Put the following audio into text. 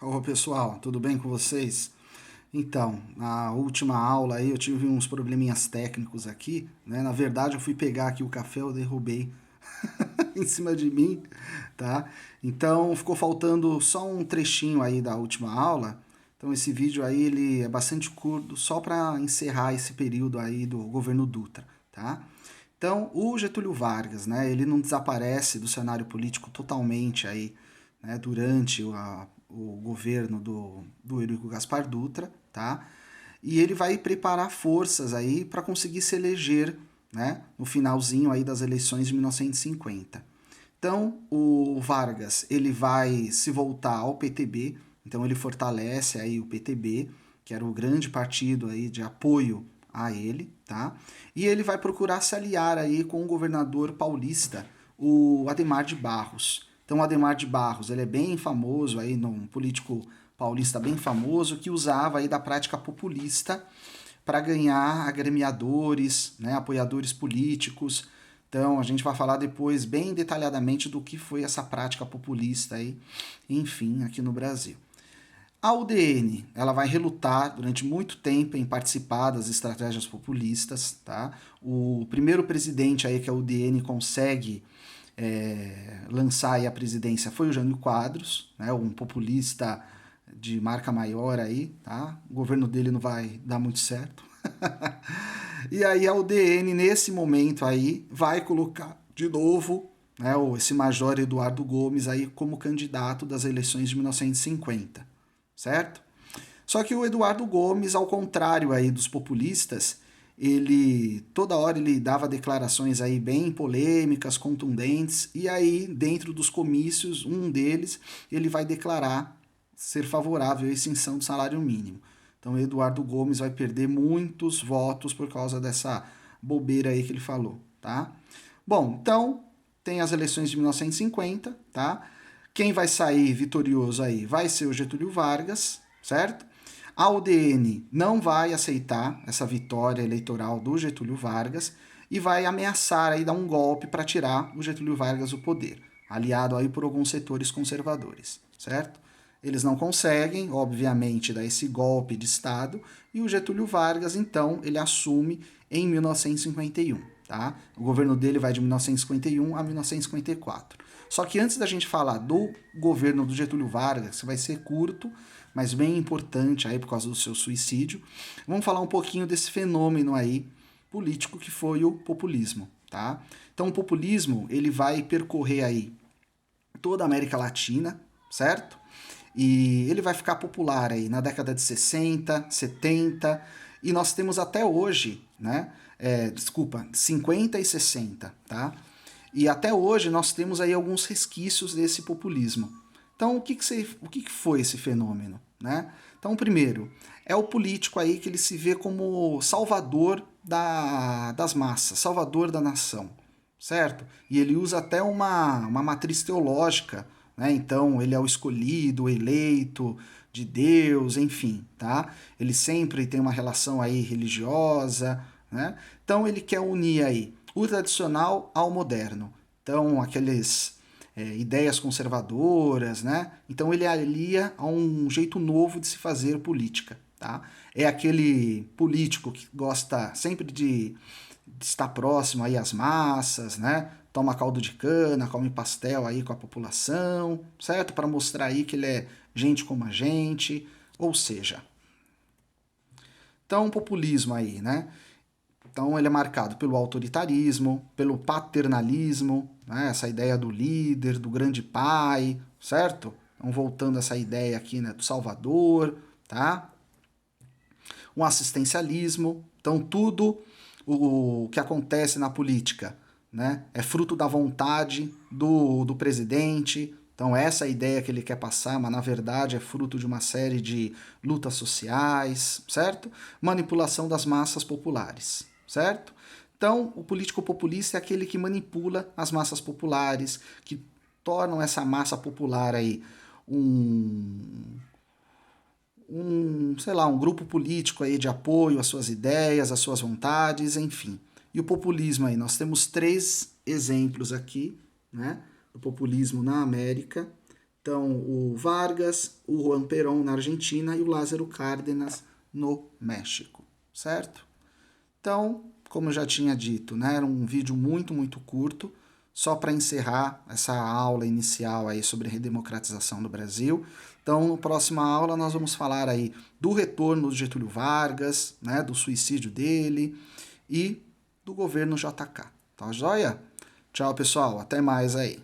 Ô pessoal, tudo bem com vocês? Então, na última aula aí eu tive uns probleminhas técnicos aqui, né? Na verdade eu fui pegar aqui o café, eu derrubei em cima de mim, tá? Então ficou faltando só um trechinho aí da última aula. Então esse vídeo aí ele é bastante curto, só para encerrar esse período aí do governo Dutra, tá? Então o Getúlio Vargas, né? Ele não desaparece do cenário político totalmente aí, né? Durante o governo do Eurico Gaspar Dutra, tá? E ele vai preparar forças aí para conseguir se eleger, né, no finalzinho aí das eleições de 1950. Então, o Vargas, ele vai se voltar ao PTB, então ele fortalece aí o PTB, que era o grande partido aí de apoio a ele, tá? E ele vai procurar se aliar aí com o governador paulista, o Adhemar de Barros. Então, o Adhemar de Barros, ele é bem famoso aí, um político paulista bem famoso, que usava aí da prática populista para ganhar agremiadores, né, apoiadores políticos. Então, a gente vai falar depois bem detalhadamente do que foi essa prática populista aí, enfim, aqui no Brasil. A UDN, ela vai relutar durante muito tempo em participar das estratégias populistas, tá? O primeiro presidente aí que a UDN consegue lançar aí a presidência foi o Jânio Quadros, né? Um populista de marca maior aí, tá? O governo dele não vai dar muito certo. E aí a UDN, nesse momento aí, vai colocar de novo, né, esse Major Eduardo Gomes aí como candidato das eleições de 1950, certo? Só que o Eduardo Gomes, ao contrário aí dos populistas, ele toda hora ele dava declarações aí bem polêmicas, contundentes, e aí dentro dos comícios, um deles, ele vai declarar ser favorável à extinção do salário mínimo. Então, Eduardo Gomes vai perder muitos votos por causa dessa bobeira aí que ele falou, tá? Bom, então tem as eleições de 1950, tá? Quem vai sair vitorioso aí vai ser o Getúlio Vargas, certo? A UDN não vai aceitar essa vitória eleitoral do Getúlio Vargas e vai ameaçar aí dar um golpe para tirar o Getúlio Vargas do poder, aliado aí por alguns setores conservadores, certo? Eles não conseguem, obviamente, dar esse golpe de Estado e o Getúlio Vargas, então, ele assume em 1951. Tá? O governo dele vai de 1951 a 1954. Só que antes da gente falar do governo do Getúlio Vargas, que vai ser curto, mas bem importante aí por causa do seu suicídio, vamos falar um pouquinho desse fenômeno aí político que foi o populismo. Tá? Então, o populismo ele vai percorrer aí toda a América Latina, certo? E ele vai ficar popular aí na década de 60, 70, e nós temos até hoje, né? Desculpa, 50 e 60, tá? E até hoje nós temos aí alguns resquícios desse populismo. Então, o que foi esse fenômeno, né? Então, primeiro, é o político aí que ele se vê como salvador das massas, salvador da nação, certo? E ele usa até uma matriz teológica, né? Então ele é o escolhido, o eleito de Deus, enfim, tá? Ele sempre tem uma relação aí religiosa, né? Então ele quer unir aí o tradicional ao moderno. Então aqueles ideias conservadoras, né? Então ele alia a um jeito novo de se fazer política, tá? É aquele político que gosta sempre de estar próximo aí às massas, né? Toma caldo de cana, come pastel aí com a população, certo? Para mostrar aí que ele é gente como a gente, ou seja, então populismo aí, né? Então ele é marcado pelo autoritarismo, pelo paternalismo, né? Essa ideia do líder, do grande pai, certo? Então voltando a essa ideia aqui, né, do Salvador, tá? Um assistencialismo, então tudo o que acontece na política, né, é fruto da vontade do presidente. Então essa é a ideia que ele quer passar, mas na verdade é fruto de uma série de lutas sociais, certo? Manipulação das massas populares, certo? Então o político populista é aquele que manipula as massas populares, que tornam essa massa popular aí sei lá, um grupo político aí de apoio às suas ideias, às suas vontades, enfim. E o populismo aí, nós temos três exemplos aqui, né, do populismo na América. Então, o Vargas, o Juan Perón na Argentina e o Lázaro Cárdenas no México, certo? Então, como eu já tinha dito, né, era um vídeo muito curto, só para encerrar essa aula inicial aí sobre redemocratização do Brasil. Então, na próxima aula nós vamos falar aí do retorno do Getúlio Vargas, né, do suicídio dele e do governo JK. Tá joia? Tchau, pessoal. Até mais aí.